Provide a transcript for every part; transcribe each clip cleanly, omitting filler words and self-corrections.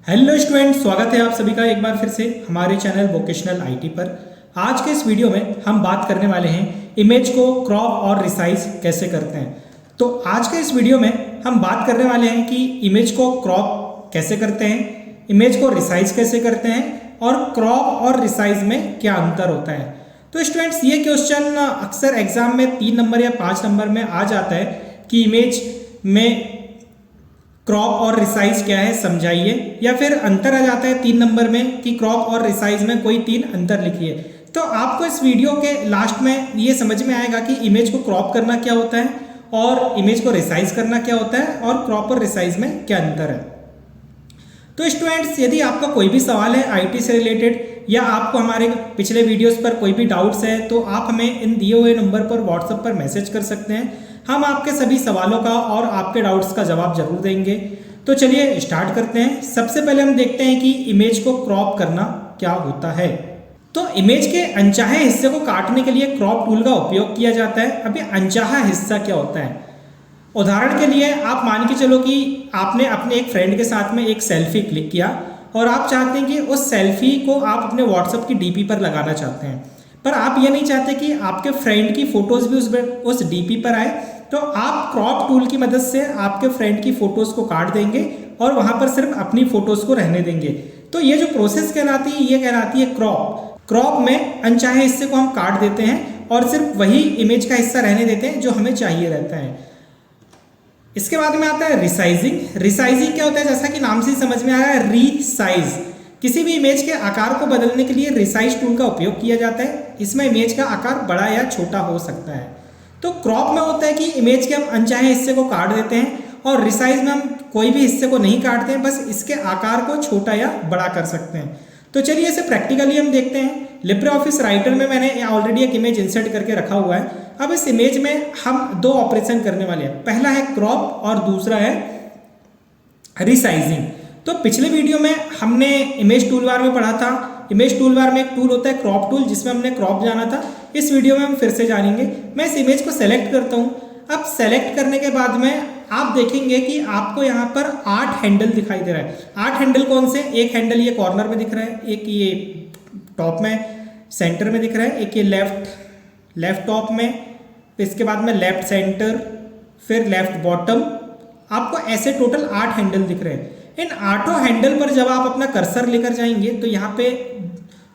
Hello student, स्वागत है आप सभी का एक बार फिर से हमारे चैनल वोकेशनल आईटी पर। आज के इस वीडियो में हम बात करने वाले हैं इमेज को क्रॉप और रिसाइज कैसे करते हैं। तो आज के इस वीडियो में हम बात करने वाले हैं कि इमेज को क्रॉप कैसे करते हैं, इमेज को रिसाइज कैसे करते हैं और क्रॉप और रिसाइज में क्या अंतर होता है। तो स्टूडेंट्स, ये क्वेश्चन अक्सर एग्जाम में 3 नंबर या 5 नंबर में आ जाता है कि इमेज में क्रॉप और रिसाइज क्या है समझाइए, या फिर अंतर आ जाता है 3 नंबर में कि क्रॉप और रिसाइज में कोई 3 अंतर लिखिए। तो आपको इस वीडियो के लास्ट में ये समझ में आएगा कि इमेज को क्रॉप करना क्या होता है और इमेज को रिसाइज करना क्या होता है और क्रॉप और रिसाइज में क्या अंतर है। तो स्टूडेंट्स, यदि आपका कोई भी सवाल है आईटी से रिलेटेड या आपको हमारे पिछले वीडियोस पर कोई भी डाउट्स है तो आप हमें इन दिए हुए नंबर पर व्हाट्सएप पर मैसेज कर सकते हैं। हम आपके सभी सवालों का और आपके डाउट्स का जवाब जरूर देंगे। तो चलिए स्टार्ट करते हैं। सबसे पहले हम देखते हैं कि इमेज को क्रॉप करना क्या होता है। तो इमेज के अनचाहे हिस्से को काटने के लिए क्रॉप टूल का उपयोग किया जाता है। अभी अनचाहा हिस्सा क्या होता है? उदाहरण के लिए आप मान के चलो कि आपने अपने एक फ्रेंड के साथ में एक सेल्फी क्लिक किया और आप चाहते हैं कि उस सेल्फी को आप अपने व्हाट्सएप की डीपी पर लगाना चाहते हैं, पर आप ये नहीं चाहते कि आपके फ्रेंड की फोटोज भी उस डीपी पर आए। तो आप क्रॉप टूल की मदद से आपके फ्रेंड की फोटोज को काट देंगे और वहां पर सिर्फ अपनी फोटोज को रहने देंगे। तो ये जो प्रोसेस कहलाती है ये कहलाती है क्रॉप। क्रॉप में अनचाहे हिस्से को हम काट देते हैं और सिर्फ वही इमेज का हिस्सा रहने देते हैं जो हमें चाहिए रहता है। इसके बाद में आता है रिसाइजिंग। रिसाइजिंग क्या होता है? जैसा कि नाम से समझ में आ रहा है, रीसाइज। किसी भी इमेज के आकार को बदलने के लिए रिसाइज टूल का उपयोग किया जाता है। इसमें इमेज का आकार बड़ा या छोटा हो सकता है। तो क्रॉप में होता है कि इमेज के हम अनचाहे हिस्से को काट देते हैं और रिसाइज में हम कोई भी हिस्से को नहीं काटते हैं, बस इसके आकार को छोटा या बड़ा कर सकते हैं। तो चलिए इसे प्रैक्टिकली हम देखते हैं। लिब्रे ऑफिस राइटर में मैंने ऑलरेडी एक इमेज इंसर्ट करके रखा हुआ है। अब इस इमेज में हम 2 ऑपरेशन करने वाले हैं। पहला है क्रॉप और दूसरा है रिसाइजिंग। तो पिछले वीडियो में हमने इमेज टूलबार में पढ़ा था। इमेज टूलबार में एक टूल होता है क्रॉप टूल, जिसमें हमने क्रॉप जाना था। इस वीडियो में हम फिर से जानेंगे। मैं इस इमेज को सेलेक्ट करता हूँ। अब सेलेक्ट करने के बाद में आप देखेंगे कि आपको यहाँ पर 8 हैंडल दिखाई दे रहा है। 8 हैंडल कौन से? एक हैंडल ये कॉर्नर में दिख रहा है, एक ये टॉप में सेंटर में दिख रहा है, एक ये लेफ्ट टॉप में, इसके बाद में लेफ्ट सेंटर, फिर लेफ्ट बॉटम। आपको ऐसे टोटल 8 हैंडल दिख रहे हैं। इन 8 हैंडल पर जब आप अपना कर्सर लेकर जाएंगे तो यहाँ पे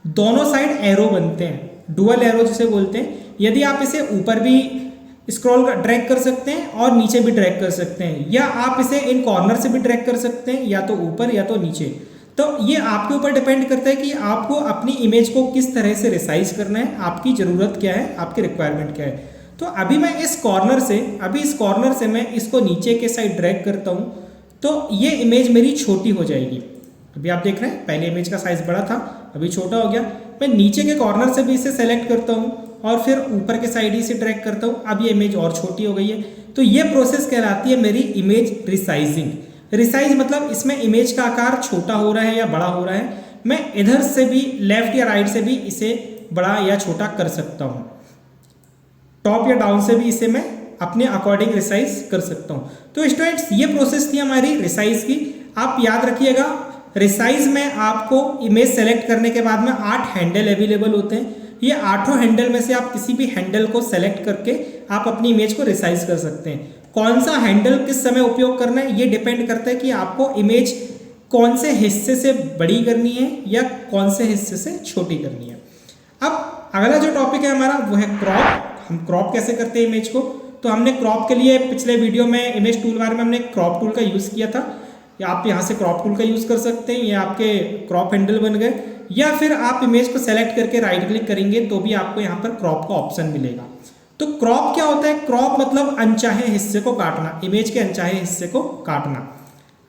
दोनों साइड एरो बनते हैं, डुअल एरो जिसे बोलते हैं। यदि आप इसे ऊपर भी स्क्रॉल ड्रैग कर सकते हैं और नीचे भी ड्रैग कर सकते हैं, या आप इसे इन कॉर्नर से भी ड्रैग कर सकते हैं, या तो ऊपर या तो नीचे। तो ये आपके ऊपर डिपेंड करता है कि आपको अपनी इमेज को किस तरह से रिसाइज करना है, आपकी ज़रूरत क्या है, आपकी रिक्वायरमेंट क्या है। तो अभी मैं इस कॉर्नर से मैं इसको नीचे के साइड ड्रैग करता हूँ तो ये इमेज मेरी छोटी हो जाएगी। अभी आप देख रहे हैं पहले इमेज का साइज बड़ा था, अभी छोटा हो गया। मैं नीचे के कॉर्नर से भी इसे सेलेक्ट करता हूँ और फिर ऊपर के साइड ही से ड्रैग करता हूँ। अब ये इमेज और छोटी हो गई है। तो ये प्रोसेस कहलाती है मेरी इमेज रिसाइजिंग। रिसाइज मतलब इसमें इमेज का आकार छोटा हो रहा है या बड़ा हो रहा है। मैं इधर से भी, लेफ्ट या राइट से भी इसे बड़ा या छोटा कर सकता हूँ। टॉप या डाउन से भी इसे मैं अपने अकॉर्डिंग रिसाइज कर सकता हूँ। तो स्टूडेंट्स, ये प्रोसेस थी हमारी रिसाइज की। आप याद रखिएगा, रिसाइज में आपको इमेज सेलेक्ट करने के बाद में 8 हैंडल अवेलेबल होते हैं। ये 8 हैंडल में से आप किसी भी हैंडल को सेलेक्ट करके आप अपनी इमेज को रिसाइज कर सकते हैं। कौन सा हैंडल किस समय उपयोग करना है ये डिपेंड करता है कि आपको इमेज कौन से हिस्से से बड़ी करनी है या कौन से हिस्से से छोटी करनी है। अब अगला जो टॉपिक है हमारा वो है क्रॉप। हम क्रॉप कैसे करते हैं इमेज को? तो हमने क्रॉप के लिए पिछले वीडियो में इमेज टूलबार में हमने क्रॉप टूल का यूज़ किया था। या आप यहाँ से क्रॉप टूल का यूज़ कर सकते हैं, ये आपके क्रॉप हैंडल बन गए। या फिर आप इमेज को सेलेक्ट करके राइट क्लिक करेंगे तो भी आपको यहाँ पर क्रॉप का ऑप्शन मिलेगा। तो क्रॉप क्या होता है? क्रॉप मतलब अनचाहे हिस्से को काटना, इमेज के अनचाहे हिस्से को काटना।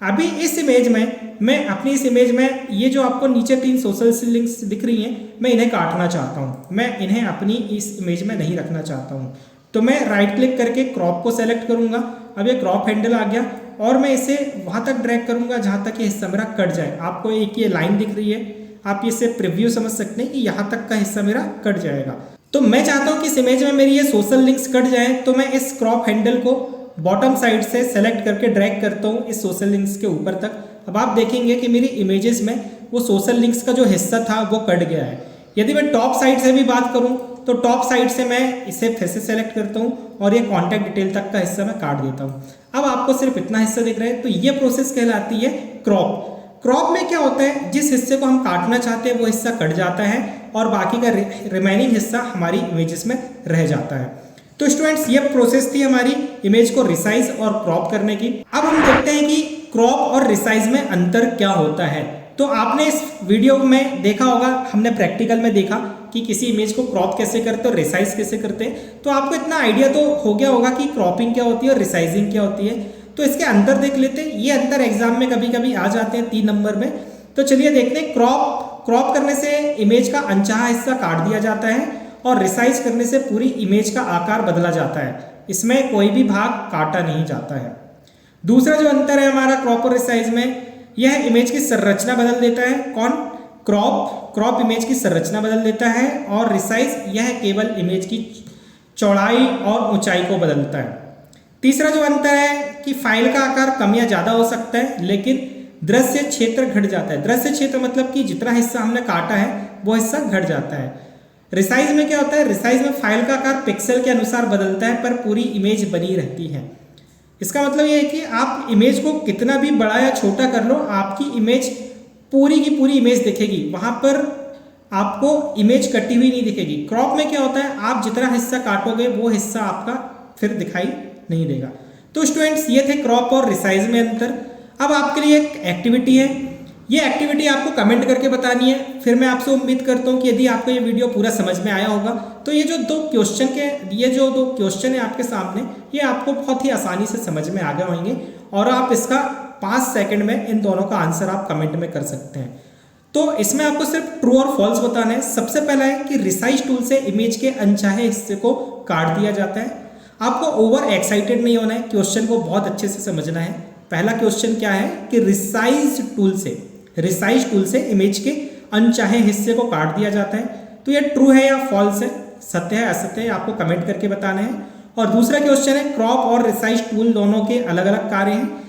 अभी इस इमेज में मैं अपनी इस इमेज में ये जो आपको नीचे 3 सोशल लिंक्स दिख रही हैं, मैं इन्हें काटना चाहता हूँ। मैं इन्हें अपनी इस इमेज में नहीं रखना चाहता हूँ। तो मैं राइट क्लिक करके क्रॉप को सेलेक्ट करूंगा। अब ये क्रॉप हैंडल आ गया और मैं इसे वहां तक ड्रैग करूंगा जहां तक ये हिस्सा मेरा कट जाए। आपको एक ये लाइन दिख रही है, आप इसे प्रीव्यू समझ सकते हैं कि यहाँ तक का हिस्सा मेरा कट जाएगा। तो मैं चाहता हूँ कि इस इमेज में मेरी ये सोशल लिंक्स कट जाए, तो मैं इस क्रॉप हैंडल को बॉटम साइड से सेलेक्ट करके ड्रैग करता हूँ इस सोशल लिंक्स के ऊपर तक। अब आप देखेंगे कि मेरी इमेजेस में वो सोशल लिंक्स का जो हिस्सा था वो कट गया है। यदि मैं टॉप साइड से भी बात करूं तो टॉप साइड से मैं इसे फिर से सेलेक्ट करता हूं और ये कॉन्टैक्ट डिटेल तक का हिस्सा मैं काट देता हूं। अब आपको सिर्फ इतना हिस्सा दिख रहा है, तो ये प्रोसेस कहलाती है क्रॉप। क्रॉप में क्या होता है, जिस हिस्से को हम काटना चाहते हैं वो हिस्सा कट जाता है और बाकी का रिमेनिंग हिस्सा हमारी इमेजेस में रह जाता है। तो स्टूडेंट्स ये प्रोसेस थी हमारी इमेज को रिसाइज और क्रॉप करने की। अब हम देखते हैं कि क्रॉप और रिसाइज में अंतर क्या होता है। तो आपने इस वीडियो में देखा होगा, हमने प्रैक्टिकल में देखा कि किसी इमेज को क्रॉप कैसे करते हैं और रिसाइज कैसे करते हैं। तो आपको इतना आइडिया तो हो गया होगा कि क्रॉपिंग क्या होती है और रिसाइजिंग क्या होती है। तो इसके अंतर देख लेते हैं। ये अंतर एग्जाम में कभी कभी आ जाते हैं 3 नंबर में। तो चलिए देखते हैं। क्रॉप करने से इमेज का अनचाहा हिस्सा काट दिया जाता है और रिसाइज करने से पूरी इमेज का आकार बदला जाता है, इसमें कोई भी भाग काटा नहीं जाता है। दूसरा जो अंतर है हमारा क्रॉप और रिसाइज में, यह इमेज की संरचना बदल देता है। कौन? क्रॉप इमेज की संरचना बदल देता है और रिसाइज यह केवल इमेज की चौड़ाई और ऊंचाई को बदलता है। तीसरा जो अंतर है कि फाइल का आकार कम या ज्यादा हो सकता है, लेकिन दृश्य क्षेत्र घट जाता है। दृश्य क्षेत्र मतलब कि जितना हिस्सा हमने काटा है वो हिस्सा घट जाता है। रिसाइज में क्या होता है, रिसाइज में फाइल का आकार पिक्सल के अनुसार बदलता है पर पूरी इमेज बनी रहती है। इसका मतलब ये है कि आप इमेज को कितना भी बड़ा या छोटा कर लो, आपकी इमेज पूरी की पूरी इमेज दिखेगी, वहां पर आपको इमेज कटी हुई नहीं दिखेगी। क्रॉप में क्या होता है, आप जितना हिस्सा काटोगे वो हिस्सा आपका फिर दिखाई नहीं देगा। तो स्टूडेंट्स ये थे क्रॉप और रिसाइज में अंतर। अब आपके लिए एक एक्टिविटी है, ये एक्टिविटी आपको कमेंट करके बतानी है। फिर मैं आपसे उम्मीद करता हूँ कि यदि आपको ये वीडियो पूरा समझ में आया होगा तो ये जो दो क्वेश्चन है आपके सामने, ये आपको बहुत ही आसानी से समझ में आ गए होंगे और आप इसका 5 सेकंड में इन दोनों का आंसर आप कमेंट में कर सकते हैं। तो इसमें आपको सिर्फ ट्रू और फॉल्स बताना है। सबसे पहला है कि रिसाइज टूल से इमेज के अनचाहे हिस्से को काट दिया जाता है। आपको ओवर एक्साइटेड नहीं होना है, क्वेश्चन को बहुत अच्छे से समझना है। पहला क्वेश्चन क्या है कि रिसाइज टूल से इमेज के अनचाहे हिस्से को काट दिया जाता है। तो ये ट्रू है या फॉल्स है, सत्य है असत्य है, आपको कमेंट करके बताना है। और दूसरा क्वेश्चन है क्रॉप और रिसाइज टूल दोनों के अलग अलग कार्य हैं।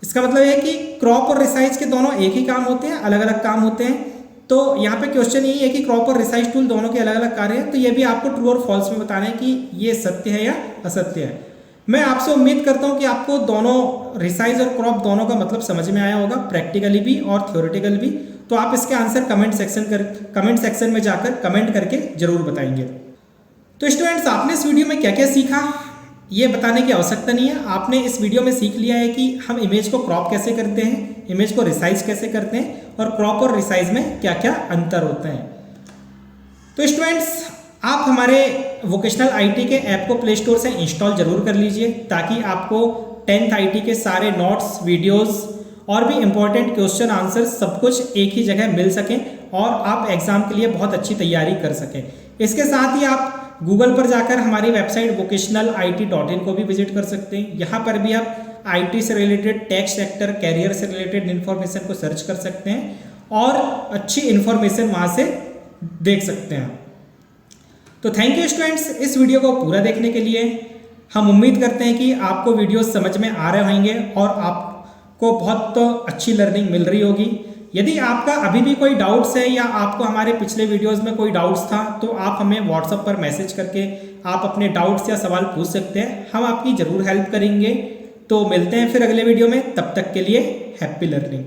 इसका मतलब है कि क्रॉप और रिसाइज के दोनों एक ही काम होते हैं, अलग अलग काम होते हैं। तो यहाँ पे क्वेश्चन यही है कि क्रॉप और रिसाइज टूल दोनों के अलग अलग कार्य हैं। तो ये भी आपको ट्रू और फॉल्स में बताना है कि ये सत्य है या असत्य है। मैं आपसे उम्मीद करता हूँ कि आपको दोनों रिसाइज और क्रॉप दोनों का मतलब समझ में आया होगा, प्रैक्टिकली भी और थ्योरेटिकल भी। तो आप इसके आंसर कमेंट सेक्शन में जाकर कमेंट करके जरूर बताएंगे। तो स्टूडेंट्स, आपने इस वीडियो में क्या क्या सीखा ये बताने की आवश्यकता नहीं है। आपने इस वीडियो में सीख लिया है कि हम इमेज को क्रॉप कैसे करते हैं, इमेज को रिसाइज कैसे करते हैं और क्रॉप और रिसाइज में क्या क्या अंतर होते हैं। तो स्टूडेंट्स, आप हमारे वोकेशनल आईटी के ऐप को प्ले स्टोर से इंस्टॉल जरूर कर लीजिए ताकि आपको 10th आईटी के सारे नोट्स, वीडियोस और भी इम्पोर्टेंट क्वेश्चन आंसर सब कुछ एक ही जगह मिल सकें और आप एग्जाम के लिए बहुत अच्छी तैयारी कर सकें। इसके साथ ही आप गूगल पर जाकर हमारी वेबसाइट vocationalit.in को भी विजिट कर सकते हैं। यहाँ पर भी आप आईटी से रिलेटेड, टेक सेक्टर, कैरियर से रिलेटेड इन्फॉर्मेशन को सर्च कर सकते हैं और अच्छी इन्फॉर्मेशन वहाँ से देख सकते हैं। तो थैंक यू स्टूडेंट्स इस वीडियो को पूरा देखने के लिए। हम उम्मीद करते हैं कि आपको वीडियो समझ में आ रहे होंगे और आपको बहुत अच्छी लर्निंग मिल रही होगी। यदि आपका अभी भी कोई डाउट्स है या आपको हमारे पिछले वीडियोस में कोई डाउट्स था तो आप हमें व्हाट्सएप पर मैसेज करके आप अपने डाउट्स या सवाल पूछ सकते हैं, हम आपकी ज़रूर हेल्प करेंगे। तो मिलते हैं फिर अगले वीडियो में, तब तक के लिए हैप्पी लर्निंग।